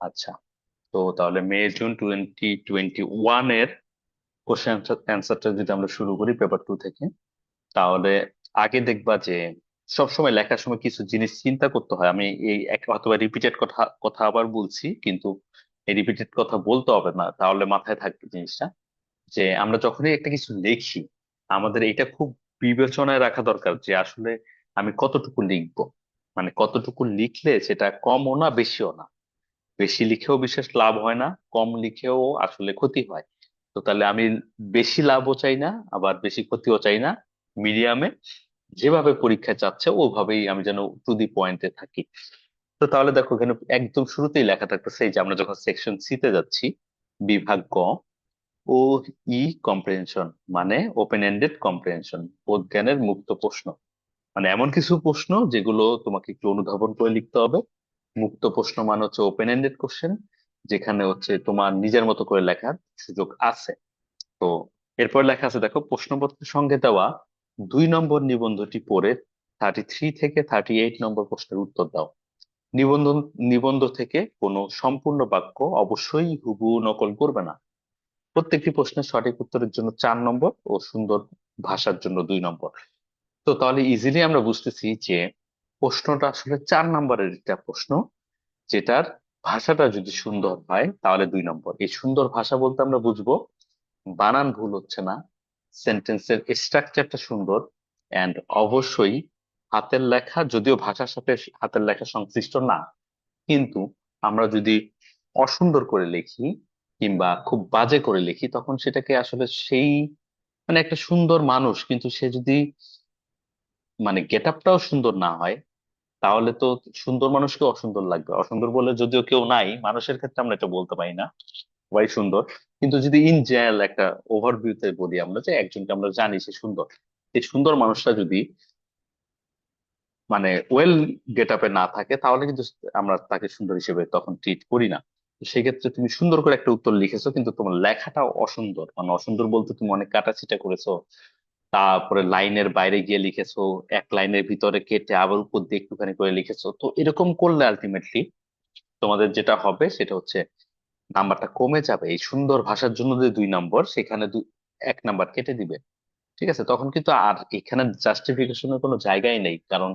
আচ্ছা, তো তাহলে মে জুন 2021 এর কোশ্চেন অ্যান্সারটা যদি আমরা শুরু করি পেপার 2 থেকে, তাহলে আগে দেখবা যে সবসময় লেখার সময় কিছু জিনিস চিন্তা করতে হয়। আমি এই এক অথবা রিপিটেড কথা কথা আবার বলছি, কিন্তু এই রিপিটেড কথা বলতে হবে না, তাহলে মাথায় থাকবে জিনিসটা। যে আমরা যখনই একটা কিছু লিখি, আমাদের এটা খুব বিবেচনায় রাখা দরকার যে আসলে আমি কতটুকু লিখবো। মানে কতটুকু লিখলে সেটা কমও না বেশিও না। বেশি লিখেও বিশেষ লাভ হয় না, কম লিখেও আসলে ক্ষতি হয়। তো তাহলে আমি বেশি লাভও চাই না, আবার বেশি ক্ষতিও চাই না, মিডিয়ামে যেভাবে পরীক্ষায় চাচ্ছে ওভাবেই আমি যেন টু দি পয়েন্টে থাকি। তো তাহলে দেখো এখানে একদম শুরুতেই লেখা থাকতেছে এই যে আমরা যখন সেকশন সি তে যাচ্ছি, বিভাগ গ, ও ই কম্প্রিহেনশন, মানে ওপেন এন্ডেড কম্প্রিহেনশন, বোধজ্ঞানের মুক্ত প্রশ্ন। মানে এমন কিছু প্রশ্ন যেগুলো তোমাকে একটু অনুধাবন করে লিখতে হবে। মুক্ত প্রশ্ন মানে হচ্ছে ওপেন এন্ডেড কোশ্চেন, যেখানে হচ্ছে তোমার নিজের মতো করে লেখার সুযোগ আছে। তো এরপর লেখা আছে দেখো, প্রশ্নপত্রের সঙ্গে দেওয়া 2 নম্বর নিবন্ধটি পড়ে 33 থেকে 38 নম্বর প্রশ্নের উত্তর দাও। নিবন্ধ নিবন্ধ থেকে কোনো সম্পূর্ণ বাক্য অবশ্যই হুবহু নকল করবে না। প্রত্যেকটি প্রশ্নের সঠিক উত্তরের জন্য 4 নম্বর ও সুন্দর ভাষার জন্য 2 নম্বর। তো তাহলে ইজিলি আমরা বুঝতেছি যে প্রশ্নটা আসলে 4 নম্বরের একটা প্রশ্ন, যেটার ভাষাটা যদি সুন্দর হয় তাহলে 2 নম্বর। এই সুন্দর ভাষা বলতে আমরা বুঝবো বানান ভুল হচ্ছে না, সেন্টেন্সের স্ট্রাকচারটা সুন্দর, এন্ড অবশ্যই হাতের লেখা, যদিও ভাষার সাথে হাতের লেখা সংশ্লিষ্ট না, কিন্তু আমরা যদি অসুন্দর করে লিখি কিংবা খুব বাজে করে লিখি, তখন সেটাকে আসলে সেই মানে একটা সুন্দর মানুষ কিন্তু সে যদি মানে গেট আপটাও সুন্দর না হয়, তাহলে তো সুন্দর মানুষকে অসুন্দর লাগবে। অসুন্দর বলে যদিও কেউ নাই, মানুষের ক্ষেত্রে আমরা এটা বলতে পারি না, সবাই সুন্দর। কিন্তু যদি ইন জেনারেল একটা ওভারভিউতে বলি আমরা যে একজনকে আমরা জানি সে সুন্দর, এই সুন্দর মানুষটা যদি মানে ওয়েল গেট আপে না থাকে, তাহলে কিন্তু আমরা তাকে সুন্দর হিসেবে তখন ট্রিট করি না। তো সেক্ষেত্রে তুমি সুন্দর করে একটা উত্তর লিখেছো কিন্তু তোমার লেখাটাও অসুন্দর, মানে অসুন্দর বলতে তুমি অনেক কাটাছিটা করেছো, তারপরে লাইনের বাইরে গিয়ে লিখেছো, এক লাইনের ভিতরে কেটে আবার উপর দিয়ে একটুখানি করে লিখেছো। তো এরকম করলে আলটিমেটলি তোমাদের যেটা হবে সেটা হচ্ছে নাম্বারটা কমে যাবে। এই সুন্দর ভাষার জন্য যে 2 নম্বর, সেখানে 1 নাম্বার কেটে দিবে। ঠিক আছে, তখন কিন্তু আর এখানে জাস্টিফিকেশনের কোনো জায়গাই নেই, কারণ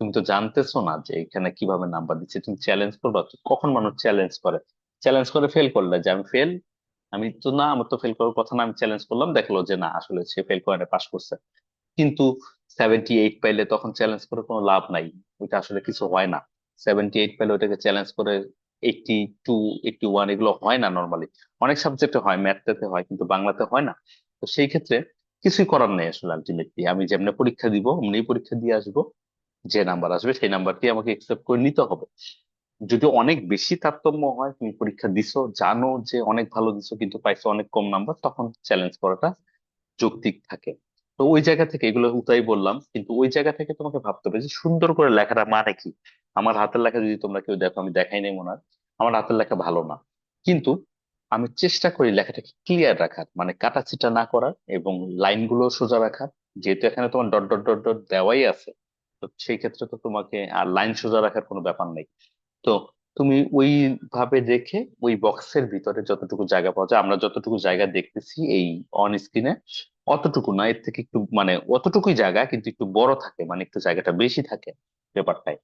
তুমি তো জানতেছো না যে এখানে কিভাবে নাম্বার দিচ্ছে। তুমি চ্যালেঞ্জ করবা তো, কখন মানুষ চ্যালেঞ্জ করে? চ্যালেঞ্জ করে ফেল করলে যে আমি ফেল, আমি তো না, আমার তো ফেল করার কথা না, আমি চ্যালেঞ্জ করলাম, দেখলো যে না আসলে সে ফেল করে পাস করছে। কিন্তু 78 পাইলে তখন চ্যালেঞ্জ করে কোনো লাভ নাই, ওইটা আসলে কিছু হয় না। 78 পাইলে ওইটাকে চ্যালেঞ্জ করে 82, 81 এগুলো হয় না নর্মালি। অনেক সাবজেক্টে হয়, ম্যাথতে হয়, কিন্তু বাংলাতে হয় না। তো সেই ক্ষেত্রে কিছুই করার নেই আসলে। আলটিমেটলি আমি যেমনি পরীক্ষা দিব অমনি পরীক্ষা দিয়ে আসবো, যে নাম্বার আসবে সেই নাম্বারটি আমাকে একসেপ্ট করে নিতে হবে। যদি অনেক বেশি তারতম্য হয়, তুমি পরীক্ষা দিছো, জানো যে অনেক ভালো দিছো কিন্তু পাইছো অনেক কম নাম্বার, তখন চ্যালেঞ্জ করাটা যৌক্তিক থাকে। তো ওই জায়গা থেকে এগুলো উতাই বললাম, কিন্তু ওই জায়গা থেকে তোমাকে ভাবতে হবে যে সুন্দর করে লেখাটা মানে কি। আমার হাতের লেখা যদি তোমরা কেউ দেখো, আমি দেখাই নাই মনে হয়, আমার হাতের লেখা ভালো না, কিন্তু আমি চেষ্টা করি লেখাটাকে ক্লিয়ার রাখার, মানে কাটাছিটা না করার এবং লাইনগুলো সোজা রাখার। যেহেতু এখানে তোমার ডট ডট ডট ডট দেওয়াই আছে, তো সেই ক্ষেত্রে তো তোমাকে আর লাইন সোজা রাখার কোনো ব্যাপার নেই। তো তুমি ওইভাবে রেখে ওই বক্সের ভিতরে যতটুকু জায়গা পাওয়া যায়, আমরা যতটুকু জায়গা দেখতেছি এই অন স্ক্রিনে, অতটুকু না, এর থেকে একটু মানে অতটুকুই জায়গা, কিন্তু একটু বড় থাকে, মানে একটু জায়গাটা বেশি থাকে পেপারটায়।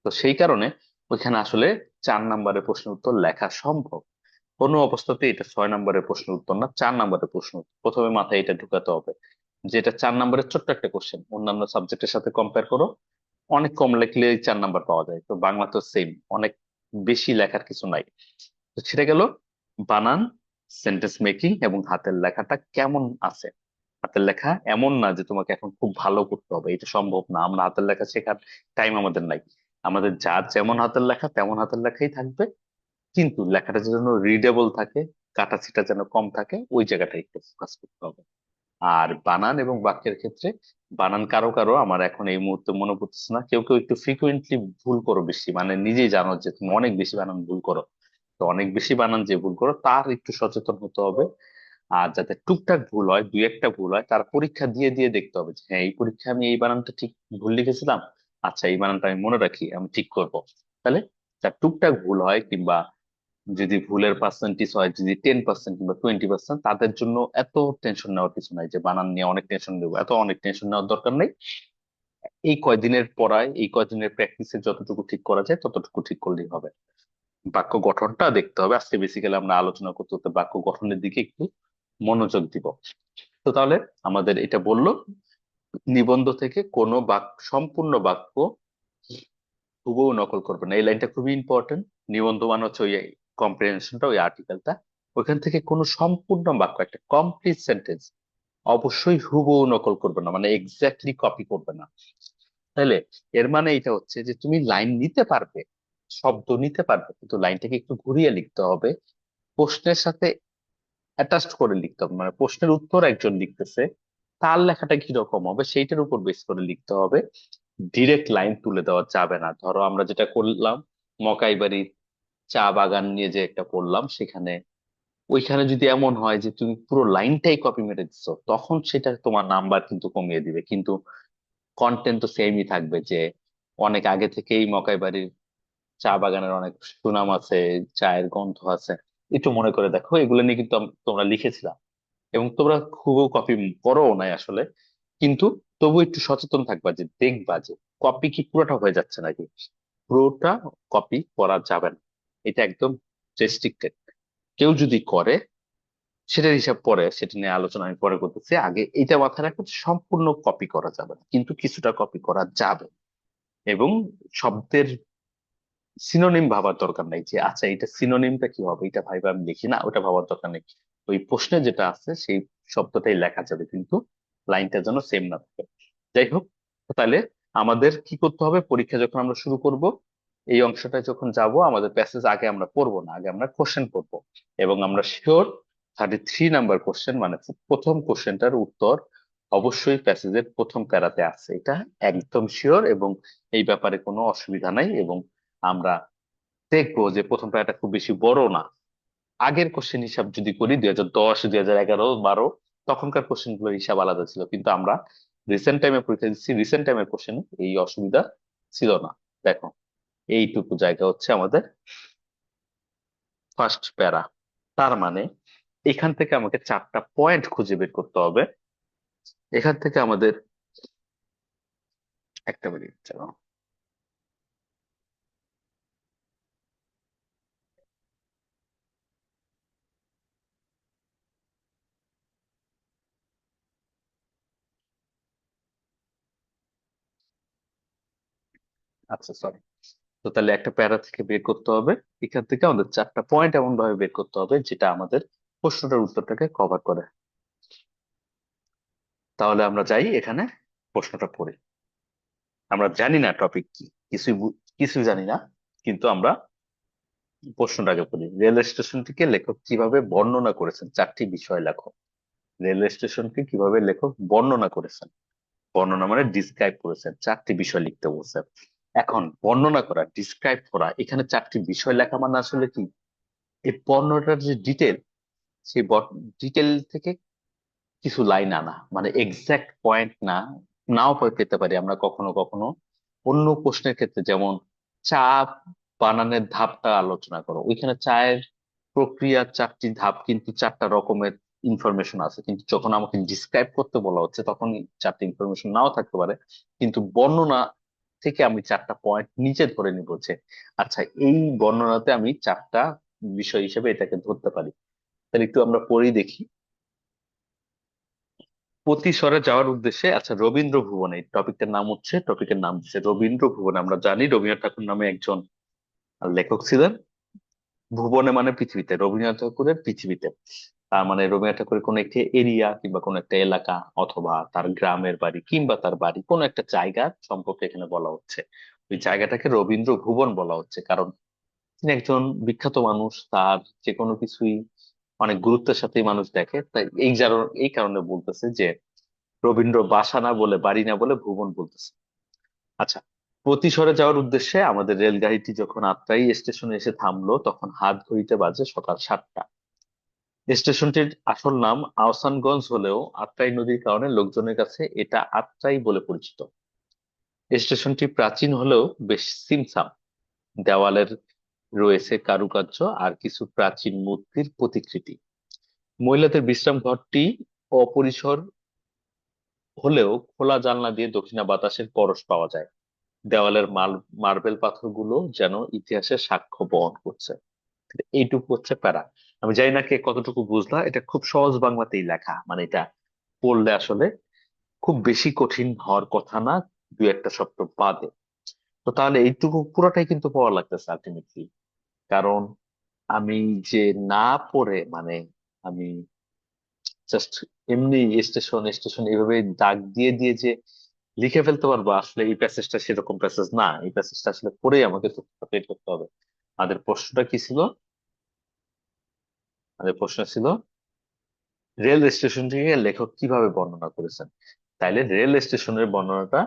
তো সেই কারণে ওইখানে আসলে 4 নম্বরের প্রশ্ন উত্তর লেখা সম্ভব। কোনো অবস্থাতে এটা 6 নম্বরের প্রশ্ন উত্তর না, 4 নম্বরের প্রশ্ন উত্তর। প্রথমে মাথায় এটা ঢুকাতে হবে যে এটা 4 নম্বরের ছোট্ট একটা কোশ্চেন, অন্যান্য সাবজেক্টের সাথে কম্পেয়ার করো, অনেক কম লিখলে 4 নাম্বার পাওয়া যায়। তো বাংলা তো সেম, অনেক বেশি লেখার কিছু নাই। তো সেটা গেল বানান, সেন্টেন্স মেকিং এবং হাতের লেখাটা কেমন আছে। হাতের লেখা এমন না যে তোমাকে এখন খুব ভালো করতে হবে, এটা সম্ভব না। আমরা হাতের লেখা শেখার টাইম আমাদের নাই। আমাদের যার যেমন হাতের লেখা তেমন হাতের লেখাই থাকবে, কিন্তু লেখাটা যেন রিডেবল থাকে, কাটাছিটা যেন কম থাকে, ওই জায়গাটা একটু ফোকাস করতে হবে। আর বানান এবং বাক্যের ক্ষেত্রে বানান কারো কারো আমার এখন এই মুহূর্তে মনে পড়তেছে না, কেউ কেউ একটু ফ্রিকুয়েন্টলি ভুল করো বেশি, মানে নিজেই জানো যে তুমি অনেক বেশি বানান ভুল করো। তো অনেক বেশি বানান যে ভুল করো তার একটু সচেতন হতে হবে। আর যাতে টুকটাক ভুল হয়, 2-1টা ভুল হয়, তার পরীক্ষা দিয়ে দিয়ে দেখতে হবে যে হ্যাঁ এই পরীক্ষায় আমি এই বানানটা ঠিক ভুল লিখেছিলাম, আচ্ছা এই বানানটা আমি মনে রাখি, আমি ঠিক করব। তাহলে যার টুকটাক ভুল হয় কিংবা যদি ভুলের পার্সেন্টেজ হয় যদি 10% কিংবা 20%, তাদের জন্য এত টেনশন নেওয়ার কিছু নাই যে বানান নিয়ে অনেক টেনশন নেবো, এত অনেক টেনশন নেওয়ার দরকার নেই। এই কয়দিনের পড়ায়, এই কয়দিনের প্র্যাকটিসে যতটুকু ঠিক করা যায় ততটুকু ঠিক করলেই হবে। বাক্য গঠনটা দেখতে হবে, আজকে বেসিক্যালি আমরা আলোচনা করতে করতে বাক্য গঠনের দিকে একটু মনোযোগ দিব। তো তাহলে আমাদের এটা বললো, নিবন্ধ থেকে কোনো সম্পূর্ণ বাক্য হুবহু নকল করবে না, এই লাইনটা খুবই ইম্পর্টেন্ট। নিবন্ধ মানে হচ্ছে ওই কম্প্রিহেনশনটা, ওই আর্টিকেলটা, ওইখান থেকে কোনো সম্পূর্ণ বাক্য, একটা কমপ্লিট সেন্টেন্স অবশ্যই হুবহু নকল করবে না, মানে এক্স্যাক্টলি কপি করবে না। তাহলে এর মানে এটা হচ্ছে যে তুমি লাইন নিতে পারবে, শব্দ নিতে পারবে, কিন্তু লাইনটাকে একটু ঘুরিয়ে লিখতে হবে, প্রশ্নের সাথে অ্যাটাচড করে লিখতে হবে। মানে প্রশ্নের উত্তর একজন লিখতেছে, তার লেখাটা কিরকম হবে সেইটার উপর বেস করে লিখতে হবে। ডিরেক্ট লাইন তুলে দেওয়া যাবে না। ধরো আমরা যেটা করলাম, মকাই বাড়ির চা বাগান নিয়ে যে একটা পড়লাম, সেখানে ওইখানে যদি এমন হয় যে তুমি পুরো লাইনটাই কপি মেরে দিচ্ছ, তখন সেটা তোমার নাম্বার কিন্তু কমিয়ে দিবে। কিন্তু কন্টেন্ট তো সেমই থাকবে, যে অনেক আগে থেকেই মকাই বাড়ির চা বাগানের অনেক সুনাম আছে, চায়ের গন্ধ আছে। একটু মনে করে দেখো, এগুলো নিয়ে কিন্তু তোমরা লিখেছিলা, এবং তোমরা খুব কপি করো নাই আসলে, কিন্তু তবু একটু সচেতন থাকবা, যে দেখবা যে কপি কি পুরোটা হয়ে যাচ্ছে নাকি। পুরোটা কপি করা যাবে না, এটা একদম রেস্ট্রিক্টেড। কেউ যদি করে, সেটার হিসাব পরে, সেটা নিয়ে আলোচনা আমি পরে করতেছি, আগে এটা মাথায় রাখো যে সম্পূর্ণ কপি করা যাবে না, কিন্তু কিছুটা কপি করা যাবে। এবং শব্দের সিনোনিম ভাবার দরকার নাই, যে আচ্ছা এটা সিনোনিমটা কি হবে, এটা ভাইবা আমি লিখি না, ওটা ভাবার দরকার নেই। ওই প্রশ্নে যেটা আছে সেই শব্দটাই লেখা যাবে, কিন্তু লাইনটা যেন সেম না থাকে। যাই হোক, তাহলে আমাদের কি করতে হবে, পরীক্ষা যখন আমরা শুরু করব, এই অংশটায় যখন যাব, আমাদের প্যাসেজ আগে আমরা পড়বো না, আগে আমরা কোশ্চেন পড়বো। এবং আমরা শিওর 33 নাম্বার কোশ্চেন, মানে প্রথম কোশ্চেনটার উত্তর অবশ্যই প্যাসেজের প্রথম প্যারাতে আছে, এটা একদম শিওর। এবং এই ব্যাপারে কোনো অসুবিধা নাই। এবং আমরা দেখবো যে প্রথম প্যারাটা খুব বেশি বড় না। আগের কোশ্চেন হিসাব যদি করি, 2010, 2011, 12, তখনকার কোশ্চেন গুলোর হিসাব আলাদা ছিল, কিন্তু আমরা রিসেন্ট টাইমে পরীক্ষা দিচ্ছি, রিসেন্ট টাইমের কোশ্চেন এই অসুবিধা ছিল না। দেখো, এইটুকু জায়গা হচ্ছে আমাদের ফার্স্ট প্যারা। তার মানে এখান থেকে আমাকে 4টা পয়েন্ট খুঁজে বের করতে হবে। এখান থেকে আমাদের, একটা মিনিট চলো। আচ্ছা, সরি। তো তাহলে একটা প্যারা থেকে বের করতে হবে, এখান থেকে আমাদের 4টা পয়েন্ট এমন ভাবে বের করতে হবে যেটা আমাদের প্রশ্নটার উত্তরটাকে কভার করে। তাহলে আমরা যাই এখানে, প্রশ্নটা পড়ি। আমরা জানি না টপিক কি, কিছু জানি না, কিন্তু আমরা প্রশ্নটাকে পড়ি। রেল স্টেশনটিকে লেখক কিভাবে বর্ণনা করেছেন, 4টি বিষয় লেখো। রেল স্টেশনকে কিভাবে লেখক বর্ণনা করেছেন, বর্ণনা মানে ডিসক্রাইব করেছেন, 4টি বিষয় লিখতে বলছেন। এখন বর্ণনা করা, ডিসক্রাইব করা, এখানে 4টি বিষয় লেখা মানে আসলে কি, এই বর্ণনাটার যে ডিটেল, সেই ডিটেল থেকে কিছু লাইন আনা, মানে এক্সাক্ট পয়েন্ট না, নাও পেতে পারি আমরা কখনো কখনো। অন্য প্রশ্নের ক্ষেত্রে যেমন চা বানানোর ধাপটা আলোচনা করো, ওইখানে চায়ের প্রক্রিয়া 4টি ধাপ, কিন্তু 4টা রকমের ইনফরমেশন আছে, কিন্তু যখন আমাকে ডিসক্রাইব করতে বলা হচ্ছে তখন 4টা ইনফরমেশন নাও থাকতে পারে। কিন্তু বর্ণনা থেকে আমি 4টা পয়েন্ট নিচে ধরে নিব, যে আচ্ছা এই বর্ণনাতে আমি 4টা বিষয় হিসেবে এটাকে ধরতে পারি। তাহলে একটু আমরা পড়েই দেখি। প্রতিসরে যাওয়ার উদ্দেশ্যে, আচ্ছা রবীন্দ্র ভুবনে, এই টপিকের নাম হচ্ছে, টপিকের নাম হচ্ছে রবীন্দ্র ভুবনে। আমরা জানি রবীন্দ্রনাথ ঠাকুর নামে একজন লেখক ছিলেন। ভুবনে মানে পৃথিবীতে, রবীন্দ্রনাথ ঠাকুরের পৃথিবীতে, তার মানে রবীন্দ্রনাথ ঠাকুরের কোনো একটা এরিয়া কিংবা কোনো একটা এলাকা, অথবা তার গ্রামের বাড়ি কিংবা তার বাড়ি, কোনো একটা জায়গা সম্পর্কে এখানে বলা হচ্ছে। ওই জায়গাটাকে রবীন্দ্র ভুবন বলা হচ্ছে, কারণ তিনি একজন বিখ্যাত মানুষ, তার যে কোনো কিছুই অনেক গুরুত্বের সাথেই মানুষ দেখে। তাই এই কারণে বলতেছে যে রবীন্দ্র বাসা না বলে, বাড়ি না বলে ভুবন বলতেছে। আচ্ছা, প্রতিসরে যাওয়ার উদ্দেশ্যে আমাদের রেলগাড়িটি যখন আত্রাই স্টেশনে এসে থামলো, তখন হাত ঘড়িতে বাজে সকাল 7টা। স্টেশনটির আসল নাম আহসানগঞ্জ হলেও আত্রাই নদীর কারণে লোকজনের কাছে এটা আত্রাই বলে পরিচিত। স্টেশনটি প্রাচীন হলেও বেশ ছিমছাম, দেওয়ালের রয়েছে কারুকার্য আর কিছু প্রাচীন মূর্তির প্রতিকৃতি। মহিলাদের বিশ্রাম ঘরটি অপরিসর হলেও খোলা জানলা দিয়ে দক্ষিণা বাতাসের পরশ পাওয়া যায়। দেওয়ালের মার্বেল পাথরগুলো যেন ইতিহাসের সাক্ষ্য বহন করছে। এইটুকু হচ্ছে প্যারা। আমি জানি না কে কতটুকু বুঝলা, এটা খুব সহজ বাংলাতেই লেখা, মানে এটা পড়লে আসলে খুব বেশি কঠিন হওয়ার কথা না, দু একটা শব্দ বাদে। তো তাহলে এইটুকু পুরোটাই কিন্তু পাওয়া লাগতেছে আলটিমেটলি। কারণ আমি যে না পড়ে মানে আমি জাস্ট এমনি স্টেশন স্টেশন এইভাবে দাগ দিয়ে দিয়ে যে লিখে ফেলতে পারবো, আসলে এই প্যাসেজটা সেরকম প্যাসেজ না। এই প্যাসেজটা আসলে পড়েই আমাকে তথ্যটা বের করতে হবে। আমাদের প্রশ্নটা কি ছিল? আমাদের প্রশ্ন ছিল রেল স্টেশনটিকে লেখক কিভাবে বর্ণনা করেছেন। তাইলে রেল স্টেশনের বর্ণনাটা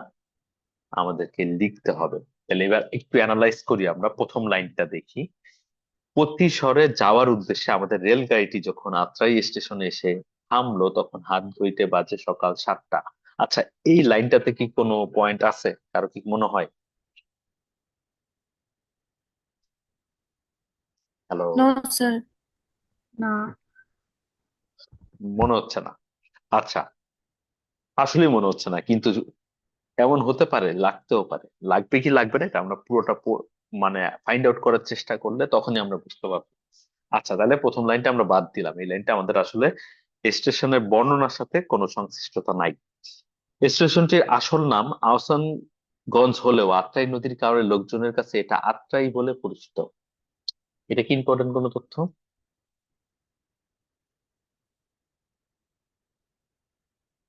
আমাদেরকে লিখতে হবে। তাহলে এবার একটু অ্যানালাইজ করি, আমরা প্রথম লাইনটা দেখি। প্রতি শহরে যাওয়ার উদ্দেশ্যে আমাদের রেলগাড়িটি যখন আত্রাই স্টেশনে এসে থামলো তখন হাত ঘড়িতে বাজে সকাল 7টা। আচ্ছা, এই লাইনটাতে কি কোনো পয়েন্ট আছে, কারো কি মনে হয়? হ্যালো? No sir. না। মনে হচ্ছে না? আচ্ছা, আসলে মনে হচ্ছে না, কিন্তু এমন হতে পারে, লাগতেও পারে। লাগবে কি লাগবে না এটা আমরা পুরোটা মানে ফাইন্ড আউট করার চেষ্টা করলে তখনই আমরা বুঝতে পারবো। আচ্ছা, তাহলে প্রথম লাইনটা আমরা বাদ দিলাম, এই লাইনটা আমাদের আসলে স্টেশনের বর্ণনার সাথে কোনো সংশ্লিষ্টতা নাই। স্টেশনটির আসল নাম আহসানগঞ্জ হলেও আত্রাই নদীর কারণে লোকজনের কাছে এটা আত্রাই বলে পরিচিত। এটা কি ইম্পর্টেন্ট কোনো তথ্য?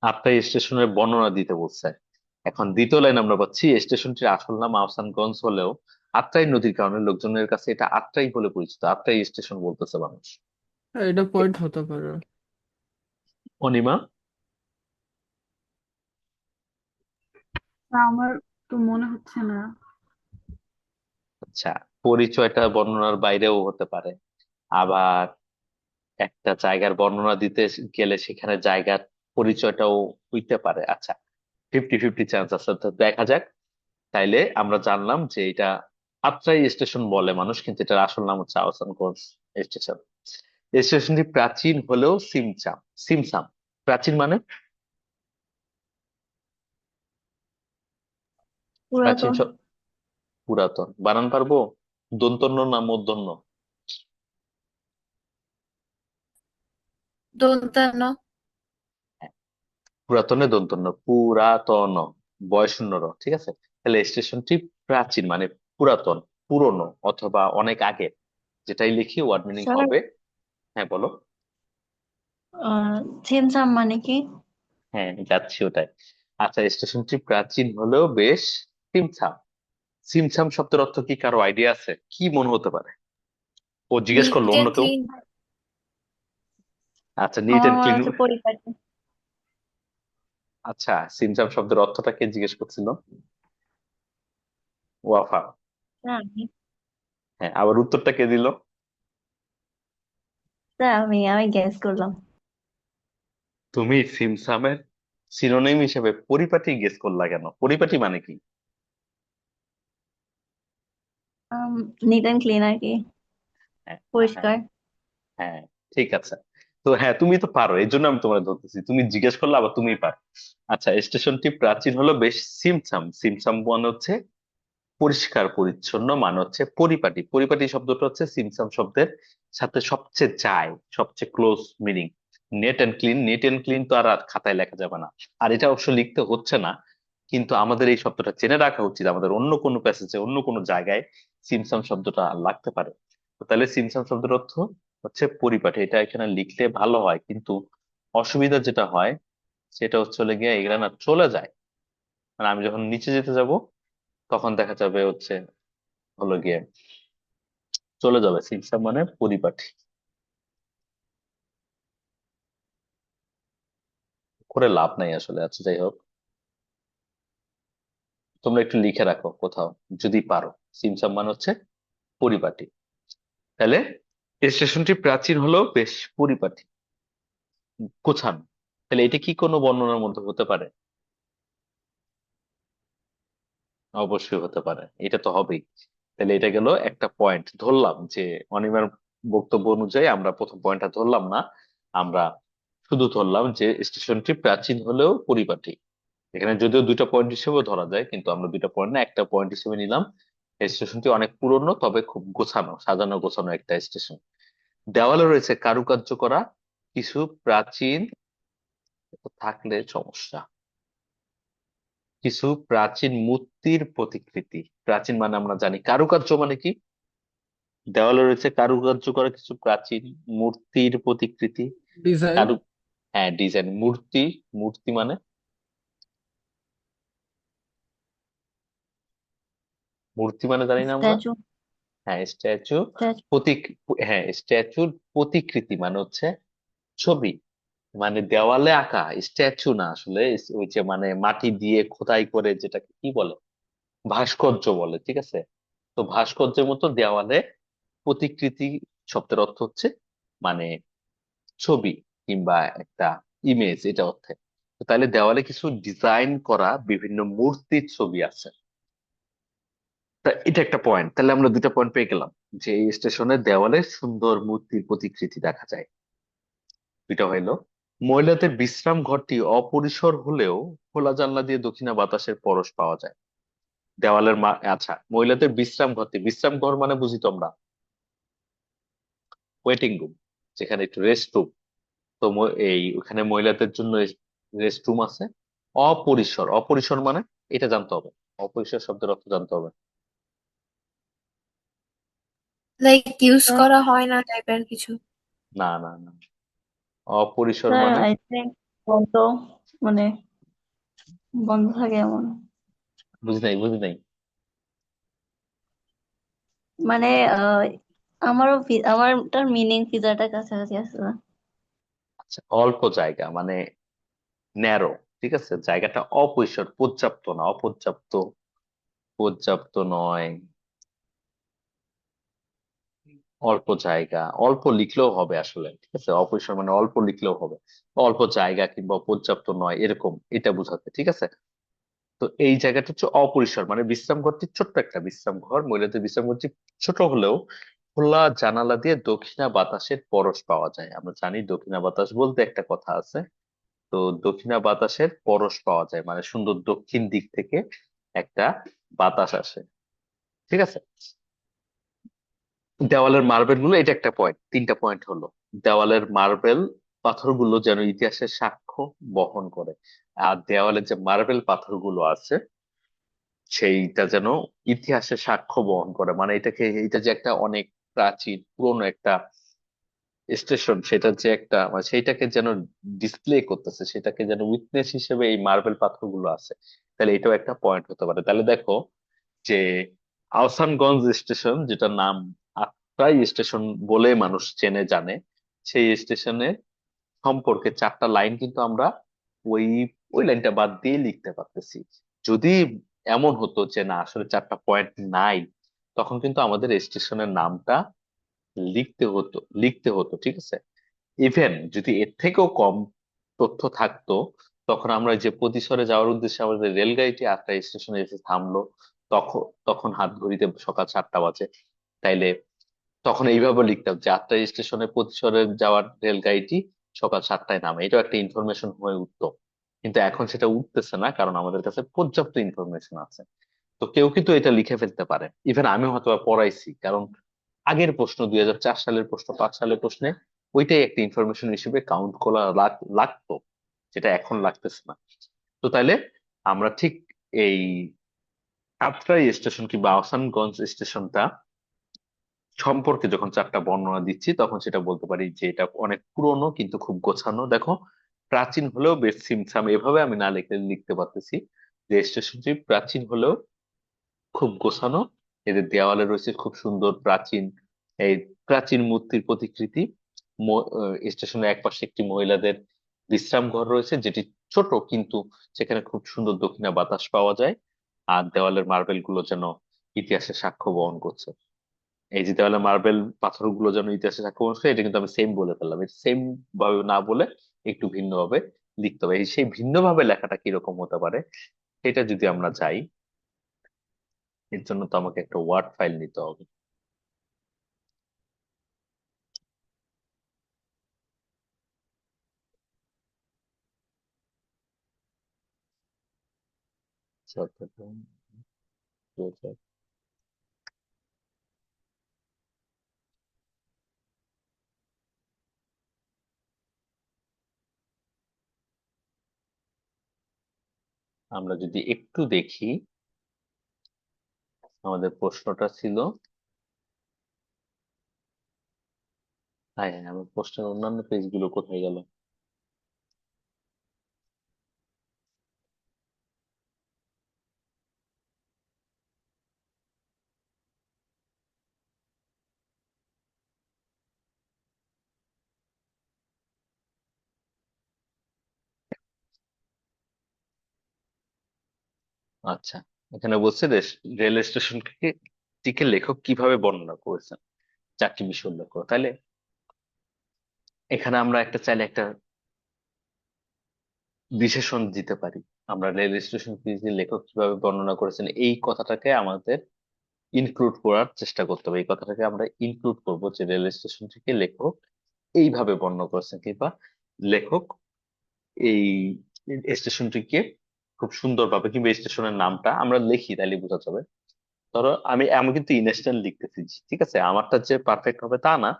আত্রাই স্টেশনের বর্ণনা দিতে বলছে। এখন দ্বিতীয় লাইন আমরা পাচ্ছি স্টেশনটির আসল নাম আহসানগঞ্জ হলেও আত্রাই নদীর কারণে লোকজনের কাছে এটা আত্রাই বলে পরিচিত। আত্রাই স্টেশন বলতেছে মানুষ। হ্যাঁ, এটা পয়েন্ট হতে পারে। অনিমা? না, আমার তো মনে হচ্ছে না। আচ্ছা, পরিচয়টা বর্ণনার বাইরেও হতে পারে। আবার একটা জায়গার বর্ণনা দিতে গেলে সেখানে জায়গার পরিচয়টাও হইতে পারে। আচ্ছা, 50-50 চান্স আছে, তো দেখা যাক। তাইলে আমরা জানলাম যে এটা আত্রাই স্টেশন বলে মানুষ, কিন্তু এটার আসল নাম হচ্ছে আহসানগঞ্জ স্টেশন। স্টেশনটি প্রাচীন হলেও সিমসাম। সিমসাম প্রাচীন মানে? প্রাচীন পুরাতন। পুরাতন বানান পারবো? দন্তন্য না মূর্ধন্য? দন্তান্ন। পুরাতনে দন্তন্য, পুরাতন বয়স শূন্য র, ঠিক আছে। তাহলে স্টেশনটি প্রাচীন মানে পুরাতন, পুরনো অথবা অনেক আগে, যেটাই লিখি ওয়ার্ড মিনিং স্যার, হবে। হ্যাঁ বলো। ছিমছাম মানে কি? হ্যাঁ, যাচ্ছি ওটাই। আচ্ছা, স্টেশনটি প্রাচীন হলেও বেশ সিমসাম। সিমসাম শব্দের অর্থ কি কারো আইডিয়া আছে? কি মনে হতে পারে? ও জিজ্ঞেস করলো নিট অন্য এন্ড কেউ? ক্লিন। আচ্ছা, নিট আমার এন্ড মনে ক্লিন। হচ্ছে পরিপাটি। আচ্ছা, সিমসাম শব্দের অর্থটা কে জিজ্ঞেস করছিল? ওয়াফা। স্যার হ্যাঁ, আবার উত্তরটা কে দিল? আমি গেস করলাম। তুমি সিমসামের সিনোনিম হিসেবে পরিপাটি গেস করলা কেন? পরিপাটি মানে কি? নিট অ্যান্ড ক্লিন আর কি, হ্যাঁ, হ্যাঁ, পরিষ্কার। হ্যাঁ, ঠিক আছে। তো হ্যাঁ, তুমি তো পারো, এই জন্য আমি তোমার ধরতেছি, তুমি জিজ্ঞেস করলে আবার তুমিই পারো। আচ্ছা, স্টেশনটি প্রাচীন হলো বেশ সিমসাম। সিমসাম মানে হচ্ছে পরিষ্কার পরিচ্ছন্ন, মানে হচ্ছে পরিপাটি। পরিপাটি শব্দটা হচ্ছে সিমসাম শব্দের সাথে সবচেয়ে যায়, সবচেয়ে close meaning. Neat and clean, neat and clean তো আর খাতায় লেখা যাবে না, আর এটা অবশ্য লিখতে হচ্ছে না। কিন্তু আমাদের এই শব্দটা জেনে রাখা উচিত, আমাদের অন্য কোনো প্যাসেজে অন্য কোনো জায়গায় সিমসাম শব্দটা লাগতে পারে। তো তাহলে সিমসাম শব্দের অর্থ হচ্ছে পরিপাটি, এটা এখানে লিখলে ভালো হয়, কিন্তু অসুবিধা যেটা হয় সেটা হচ্ছে হলে গিয়ে এগুলা না চলে যায়। মানে আমি যখন নিচে যেতে যাব তখন দেখা যাবে হচ্ছে হলো গিয়ে চলে যাবে, সিমসাম মানে পরিপাটি। করে লাভ নাই আসলে। আচ্ছা, যাই হোক, তোমরা একটু লিখে রাখো কোথাও যদি পারো। সিমসাম মানে হচ্ছে পরিপাটি। তাহলে স্টেশনটি প্রাচীন হলেও বেশ পরিপাটি, গোছানো। তাহলে এটা কি কোনো বর্ণনার মধ্যে হতে পারে? অবশ্যই হতে পারে, এটা তো হবেই। তাহলে এটা গেল একটা পয়েন্ট ধরলাম যে অনিমার বক্তব্য অনুযায়ী আমরা প্রথম পয়েন্টটা ধরলাম না, আমরা শুধু ধরলাম যে স্টেশনটি প্রাচীন হলেও পরিপাটি। এখানে যদিও দুইটা পয়েন্ট হিসেবে ধরা যায়, কিন্তু আমরা দুইটা পয়েন্ট না একটা পয়েন্ট হিসেবে নিলাম। এই স্টেশনটি অনেক পুরনো, তবে খুব গোছানো, সাজানো গোছানো একটা স্টেশন। দেওয়ালে রয়েছে কারুকার্য করা কিছু প্রাচীন, থাকলে সমস্যা, কিছু প্রাচীন মূর্তির প্রতিকৃতি। প্রাচীন মানে আমরা জানি, কারুকার্য মানে কি? দেওয়ালে রয়েছে কারুকার্য করা কিছু প্রাচীন মূর্তির প্রতিকৃতি। ডিজাইন। কারু হ্যাঁ, ডিজাইন। মূর্তি, মূর্তি মানে, মূর্তি মানে জানি না আমরা। স্ট্যাচু। হ্যাঁ, স্ট্যাচু। স্ট্যাচু। প্রতীক, হ্যাঁ, স্ট্যাচুর প্রতিকৃতি মানে হচ্ছে ছবি। মানে দেওয়ালে আঁকা স্ট্যাচু না আসলে, ওই যে মানে মাটি দিয়ে খোদাই করে যেটাকে কি বলে, ভাস্কর্য বলে, ঠিক আছে? তো ভাস্কর্যের মতো দেওয়ালে প্রতিকৃতি শব্দের অর্থ হচ্ছে মানে ছবি কিংবা একটা ইমেজ, এটা অর্থে। তো তাহলে দেওয়ালে কিছু ডিজাইন করা বিভিন্ন মূর্তির ছবি আছে। তা এটা একটা পয়েন্ট, তাহলে আমরা দুইটা পয়েন্ট পেয়ে গেলাম যে এই স্টেশনের দেওয়ালে সুন্দর মূর্তির প্রতিকৃতি দেখা যায়। দুইটা হইলো। মহিলাদের বিশ্রাম ঘরটি অপরিসর হলেও খোলা জানলা দিয়ে দক্ষিণা বাতাসের পরশ পাওয়া যায়। দেওয়ালের আচ্ছা, মহিলাদের বিশ্রাম ঘরটি, বিশ্রাম ঘর মানে বুঝি তো আমরা ওয়েটিং রুম, যেখানে একটু রেস্ট রুম। তো এই ওখানে মহিলাদের জন্য রেস্ট রুম আছে। অপরিসর, অপরিসর মানে এটা জানতে হবে, অপরিসর শব্দের অর্থ জানতে হবে। লাইক ইউজ স্যার, করা হয় না টাইপের কিছু। না না না, অপরিসর স্যার মানে আই থিঙ্ক বন্ধ, মানে বন্ধ থাকে এমন। বুঝি নাই, বুঝি নাই। মানে আমারটার মিনিং পিজাটার কাছাকাছি আসছে না। আচ্ছা, অল্প জায়গা মানে ন্যারো, ঠিক আছে? জায়গাটা অপরিসর, পর্যাপ্ত না, অপর্যাপ্ত, পর্যাপ্ত নয়, অল্প জায়গা, অল্প লিখলেও হবে আসলে, ঠিক আছে? অপরিসর মানে অল্প লিখলেও হবে, অল্প জায়গা কিংবা পর্যাপ্ত নয় এরকম এটা বোঝাতে, ঠিক আছে? তো এই জায়গাটা হচ্ছে অপরিসর, মানে বিশ্রাম ঘরটি ছোট্ট একটা বিশ্রাম ঘর, মহিলাদের বিশ্রাম ঘরটি ছোট হলেও খোলা জানালা দিয়ে দক্ষিণা বাতাসের পরশ পাওয়া যায়। আমরা জানি দক্ষিণা বাতাস বলতে একটা কথা আছে। তো দক্ষিণা বাতাসের পরশ পাওয়া যায় মানে সুন্দর দক্ষিণ দিক থেকে একটা বাতাস আসে, ঠিক আছে? দেওয়ালের মার্বেল গুলো, এটা একটা পয়েন্ট, তিনটা পয়েন্ট হলো। দেওয়ালের মার্বেল পাথরগুলো যেন ইতিহাসের সাক্ষ্য বহন করে। আর দেওয়ালে যে মার্বেল পাথরগুলো আছে সেইটা যেন ইতিহাসের সাক্ষ্য বহন করে, মানে এটাকে, এটা যে একটা অনেক প্রাচীন পুরনো একটা স্টেশন, সেটা যে একটা মানে সেইটাকে যেন ডিসপ্লে করতেছে, সেটাকে যেন উইটনেস হিসেবে এই মার্বেল পাথরগুলো আছে। তাহলে এটাও একটা পয়েন্ট হতে পারে। তাহলে দেখো যে আহসানগঞ্জ স্টেশন, যেটা নাম আত্রাই স্টেশন বলে মানুষ চেনে জানে, সেই স্টেশনে সম্পর্কে চারটা লাইন কিন্তু আমরা ওই ওই লাইনটা বাদ দিয়ে লিখতে পারতেছি। যদি এমন হতো যে না আসলে চারটা পয়েন্ট নাই, তখন কিন্তু আমাদের স্টেশনের নামটা লিখতে হতো, ঠিক আছে? ইভেন যদি এর থেকেও কম তথ্য থাকতো, তখন আমরা যে প্রতিসরে যাওয়ার উদ্দেশ্যে আমাদের রেলগাড়িটি আটটা স্টেশনে এসে থামলো, তখন তখন হাত ঘড়িতে সকাল 7টা বাজে, তাইলে তখন এইভাবে লিখতাম যে আটটা স্টেশনে প্রতিসরে যাওয়ার রেলগাড়িটি সকাল 7টায় নামে, এটাও একটা ইনফরমেশন হয়ে উঠতো। কিন্তু এখন সেটা উঠতেছে না, কারণ আমাদের কাছে পর্যাপ্ত ইনফরমেশন আছে। তো কেউ কিন্তু এটা লিখে ফেলতে পারে, ইভেন আমি হয়তো বা পড়াইছি, কারণ আগের প্রশ্ন 2004 সালের প্রশ্ন, 5 সালের প্রশ্নে ওইটাই একটা ইনফরমেশন হিসেবে কাউন্ট করা লাগতো, যেটা এখন লাগতেছে না। তো তাইলে আমরা ঠিক এই আত্রাই স্টেশন কিংবা আহসানগঞ্জ স্টেশনটা সম্পর্কে যখন চারটা বর্ণনা দিচ্ছি, তখন সেটা বলতে পারি যে এটা অনেক পুরনো কিন্তু খুব গোছানো। দেখো, প্রাচীন হলেও বেশ ছিমছাম, এভাবে আমি না লিখে লিখতে পারতেছি যে স্টেশনটি প্রাচীন হলেও খুব গোছানো। এদের দেওয়ালে রয়েছে খুব সুন্দর প্রাচীন এই প্রাচীন মূর্তির প্রতিকৃতি। স্টেশনের একপাশে একটি মহিলাদের বিশ্রাম ঘর রয়েছে, যেটি ছোট কিন্তু সেখানে খুব সুন্দর দক্ষিণা বাতাস পাওয়া যায়। আর দেওয়ালের মার্বেল গুলো যেন ইতিহাসের সাক্ষ্য বহন করছে। এই যে দেওয়ালে মার্বেল পাথরগুলো যেন ইতিহাসে সাক্ষ্য বহন করছে, এটা কিন্তু আমি সেম বলে ফেললাম। এটা সেম ভাবে না বলে একটু ভিন্ন ভাবে লিখতে হবে। সেই ভিন্ন ভাবে লেখাটা কিরকম হতে পারে, সেটা যদি আমরা যাই, এর জন্য তো আমাকে একটা ওয়ার্ড ফাইল নিতে হবে। চট্টগ্রাম project। আমরা যদি একটু দেখি, আমাদের প্রশ্নটা ছিল, হ্যাঁ হ্যাঁ, আমার প্রশ্নের অন্যান্য পেজগুলো কোথায় গেল? আচ্ছা, এখানে বলছে রেল স্টেশনকে টিকে লেখক কিভাবে বর্ণনা করেছেন, চারটি বিষয় উল্লেখ করো। তাইলে এখানে আমরা একটা চাইলে একটা বিশেষণ দিতে পারি। আমরা রেল স্টেশন লেখক কিভাবে বর্ণনা করেছেন এই কথাটাকে আমাদের ইনক্লুড করার চেষ্টা করতে হবে। এই কথাটাকে আমরা ইনক্লুড করব যে রেল স্টেশনটিকে লেখক এইভাবে বর্ণনা করেছেন, কিংবা লেখক এই স্টেশনটিকে খুব সুন্দরভাবে, কিংবা স্টেশনের নামটা আমরা লিখি তাইলে বোঝা যাবে। ধরো আমি আমি কিন্তু ইনস্ট্যান্ট লিখতেছি, ঠিক আছে, আমারটা যে পারফেক্ট হবে তা না,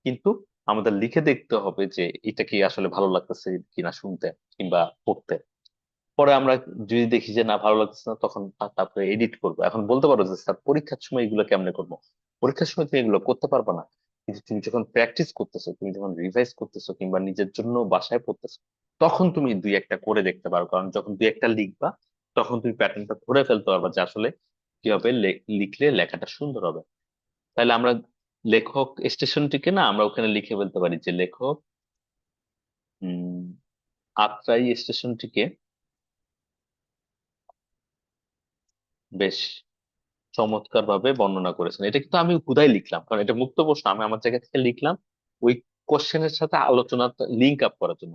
কিন্তু আমাদের লিখে দেখতে হবে যে এটা কি আসলে ভালো লাগতেছে কিনা শুনতে কিংবা পড়তে। পরে আমরা যদি দেখি যে না ভালো লাগতেছে না, তখন তারপরে এডিট করবো। এখন বলতে পারো যে স্যার পরীক্ষার সময় এগুলো কেমনে করবো? পরীক্ষার সময় তুমি এগুলো করতে পারবে না, কিন্তু তুমি যখন প্র্যাকটিস করতেছো, তুমি যখন রিভাইজ করতেছো কিংবা নিজের জন্য বাসায় পড়তেছো, তখন তুমি দুই একটা করে দেখতে পারো। কারণ যখন দুই একটা লিখবা, তখন তুমি প্যাটার্নটা ধরে ফেলতে পারবা যে আসলে কিভাবে লিখলে লেখাটা সুন্দর হবে। তাহলে আমরা লেখক স্টেশনটিকে না আমরা ওখানে লিখে ফেলতে পারি যে লেখক উম আত্রাই স্টেশনটিকে বেশ চমৎকার ভাবে বর্ণনা করেছেন। এটা কিন্তু আমি হুদাই লিখলাম, কারণ এটা মুক্ত প্রশ্ন, আমি আমার জায়গা থেকে লিখলাম ওই কোশ্চেনের সাথে আলোচনার লিঙ্ক আপ করার জন্য।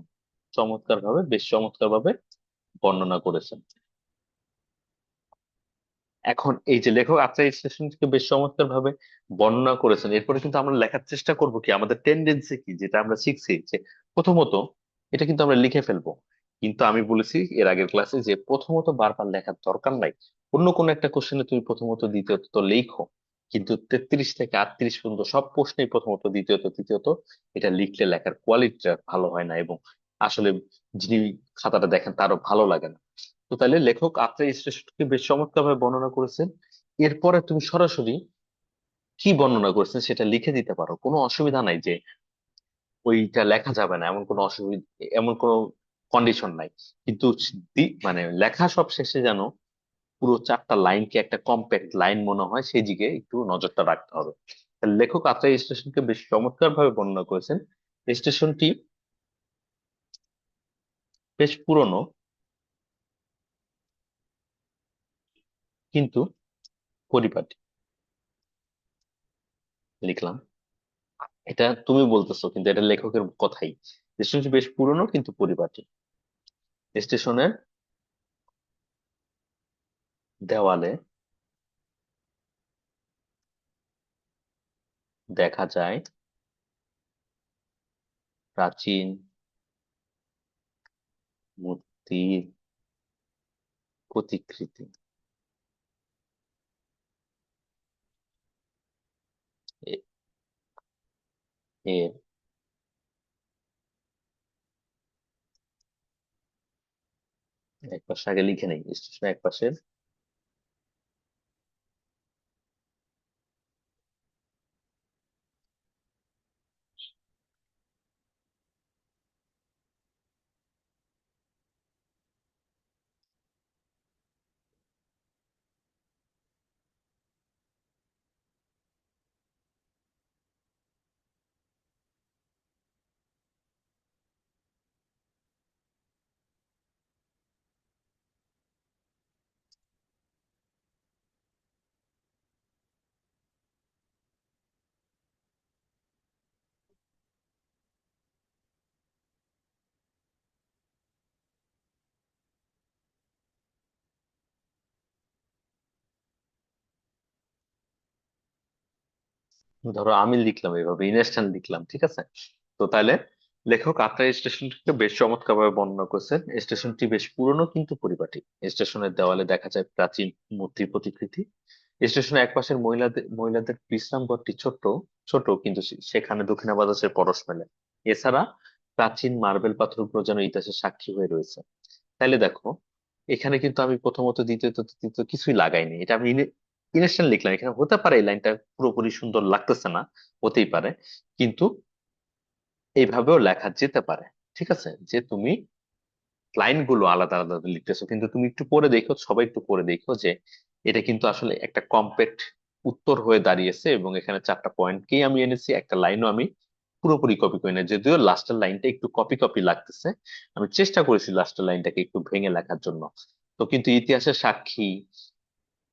চমৎকার ভাবে, বেশ চমৎকার ভাবে বর্ণনা করেছেন। এখন এই যে লেখক আত্রাই স্টেশনটিকে বেশ চমৎকার ভাবে বর্ণনা করেছেন, এরপরে কিন্তু আমরা লেখার চেষ্টা করব কি, আমাদের টেন্ডেন্সি কি, যেটা আমরা শিখছি যে প্রথমত এটা কিন্তু আমরা লিখে ফেলবো। কিন্তু আমি বলেছি এর আগের ক্লাসে যে প্রথমত বারবার লেখার দরকার নাই। অন্য কোনো একটা কোশ্চেনে তুমি প্রথমত দ্বিতীয়ত তো লেখো, কিন্তু 33 থেকে 38 পর্যন্ত সব প্রশ্নেই প্রথমত দ্বিতীয়ত তৃতীয়ত এটা লিখলে লেখার কোয়ালিটিটা ভালো হয় না, এবং আসলে যিনি খাতাটা দেখেন তারও ভালো লাগে না। তো তাহলে লেখক আত্রাই স্টেশনকে বেশ চমৎকার ভাবে বর্ণনা করেছেন। এরপরে তুমি সরাসরি কি বর্ণনা করেছেন সেটা লিখে দিতে পারো, কোনো অসুবিধা নাই যে ওইটা লেখা যাবে না এমন কোনো অসুবিধা, এমন কোনো কন্ডিশন নাই। কিন্তু মানে লেখা সব শেষে যেন পুরো চারটা লাইনকে একটা কম্প্যাক্ট লাইন মনে হয়, সেই দিকে একটু নজরটা রাখতে হবে। তাহলে লেখক আত্রাই স্টেশনকে বেশ চমৎকার ভাবে বর্ণনা করেছেন। স্টেশনটি বেশ পুরনো, কিন্তু পরিপাটি। লিখলাম, এটা তুমি বলতেছো কিন্তু এটা লেখকের কথাই। স্টেশনটি বেশ পুরনো কিন্তু পরিপাটি। স্টেশনের দেওয়ালে দেখা যায় প্রাচীন মূর্তির প্রতিকৃতি। এ- এর এক পাশে আগে লিখে নেই, স্টেশনের এক পাশে ধরো আমি লিখলাম এইভাবে ইনস্ট্যান্ট লিখলাম, ঠিক আছে? তো তাহলে লেখক আত্রাই স্টেশনটিকে বেশ চমৎকার ভাবে বর্ণনা করেছেন। স্টেশনটি বেশ পুরনো কিন্তু পরিপাটি। স্টেশনের দেওয়ালে দেখা যায় প্রাচীন মূর্তির প্রতিকৃতি। স্টেশনের একপাশের মহিলাদের মহিলাদের বিশ্রাম ঘরটি ছোট্ট ছোট, কিন্তু সেখানে দক্ষিণা বাতাসের পরশ মেলে। এছাড়া প্রাচীন মার্বেল পাথরগুলো যেন ইতিহাসের সাক্ষী হয়ে রয়েছে। তাইলে দেখো, এখানে কিন্তু আমি প্রথমত দ্বিতীয়ত তৃতীয়ত কিছুই লাগাইনি, এটা আমি ইনস্ট্যান্ট লিখলাম। এখানে হতে পারে এই লাইনটা পুরোপুরি সুন্দর লাগতেছে না, হতেই পারে, কিন্তু এইভাবেও লেখা যেতে পারে। ঠিক আছে, যে তুমি লাইন গুলো আলাদা আলাদা লিখতেছো, কিন্তু তুমি একটু পরে দেখো, সবাই একটু পরে দেখো যে এটা কিন্তু আসলে একটা কমপ্লিট উত্তর হয়ে দাঁড়িয়েছে, এবং এখানে 4টা পয়েন্টকেই আমি এনেছি, একটা লাইনও আমি পুরোপুরি কপি করি না, যদিও লাস্টের লাইনটা একটু কপি কপি লাগতেছে। আমি চেষ্টা করেছি লাস্টের লাইনটাকে একটু ভেঙে লেখার জন্য। তো কিন্তু ইতিহাসের সাক্ষী,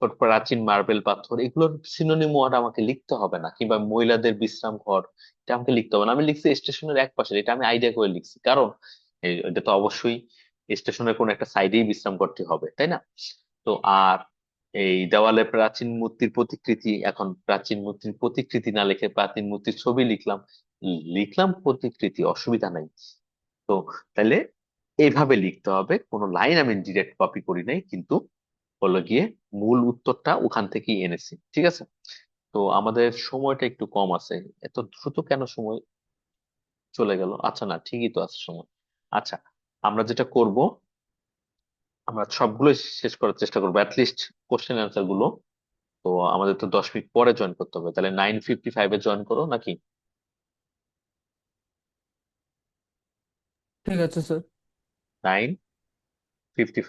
ওর প্রাচীন মার্বেল পাথর, এগুলোর সিনোনিম ওয়ার্ড আমাকে লিখতে হবে না, কিংবা মহিলাদের বিশ্রাম ঘর, এটা আমাকে লিখতে হবে না। আমি লিখছি স্টেশনের এক পাশে, এটা আমি আইডিয়া করে লিখছি, কারণ এটা তো অবশ্যই স্টেশনের কোন একটা সাইডেই বিশ্রাম ঘরটি হবে, তাই না? তো আর এই দেওয়ালে প্রাচীন মূর্তির প্রতিকৃতি, এখন প্রাচীন মূর্তির প্রতিকৃতি না লিখে প্রাচীন মূর্তির ছবি লিখলাম। লিখলাম প্রতিকৃতি, অসুবিধা নাই। তো তাহলে এইভাবে লিখতে হবে, কোনো লাইন আমি ডিরেক্ট কপি করি নাই, কিন্তু হলো গিয়ে মূল উত্তরটা ওখান থেকেই এনেছি, ঠিক আছে? তো আমাদের সময়টা একটু কম আছে। এত দ্রুত কেন সময় চলে গেল? আচ্ছা, না ঠিকই তো আছে সময়। আচ্ছা, আমরা যেটা করব, আমরা সবগুলো শেষ করার চেষ্টা করবো, অ্যাটলিস্ট কোশ্চেন অ্যান্সার গুলো। তো আমাদের তো 10 মিনিট পরে জয়েন করতে হবে, তাহলে 9:55-এ জয়েন করো নাকি? ঠিক আছে স্যার। 9:55।